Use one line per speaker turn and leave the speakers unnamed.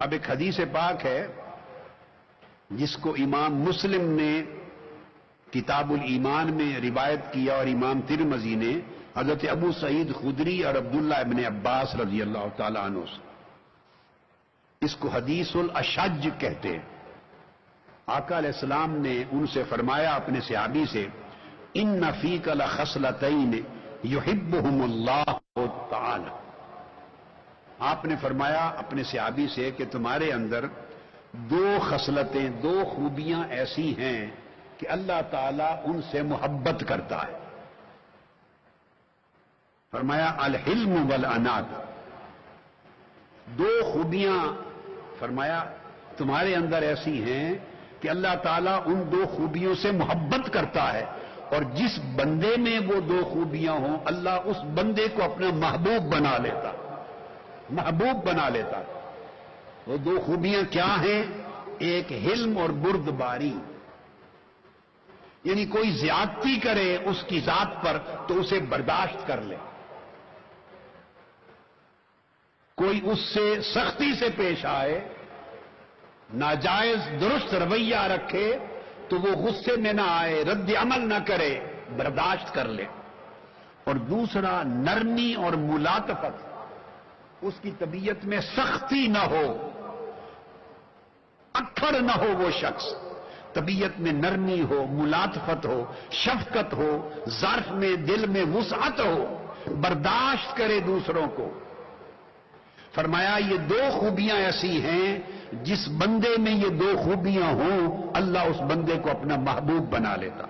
اب ایک حدیث پاک ہے جس کو امام مسلم نے کتاب الایمان میں روایت کیا اور امام ترمذی نے حضرت ابو سعید خدری اور عبداللہ ابن عباس رضی اللہ تعالی عنہ سے. اس کو حدیث الاشج کہتے ہیں. آقا علیہ السلام نے ان سے فرمایا اپنے صحابی سے، ان فیک لخصلتین یحبہم اللہ تعالی. آپ نے فرمایا اپنے صحابی سے کہ تمہارے اندر دو خصلتیں، دو خوبیاں ایسی ہیں کہ اللہ تعالیٰ ان سے محبت کرتا ہے. فرمایا الحلم والعناد. دو خوبیاں فرمایا تمہارے اندر ایسی ہیں کہ اللہ تعالیٰ ان دو خوبیوں سے محبت کرتا ہے، اور جس بندے میں وہ دو خوبیاں ہوں اللہ اس بندے کو اپنا محبوب بنا لیتا، محبوب بنا لیتا. وہ دو خوبیاں کیا ہیں؟ ایک حلم اور بردباری، یعنی کوئی زیادتی کرے اس کی ذات پر تو اسے برداشت کر لے، کوئی اس سے سختی سے پیش آئے، ناجائز درست رویہ رکھے تو وہ غصے میں نہ آئے، رد عمل نہ کرے، برداشت کر لے. اور دوسرا نرمی اور ملاطفت، اس کی طبیعت میں سختی نہ ہو، اکھڑ نہ ہو، وہ شخص طبیعت میں نرمی ہو، ملاطفت ہو، شفقت ہو، ظرف میں دل میں وسعت ہو، برداشت کرے دوسروں کو. فرمایا یہ دو خوبیاں ایسی ہیں جس بندے میں یہ دو خوبیاں ہوں اللہ اس بندے کو اپنا محبوب بنا لیتا.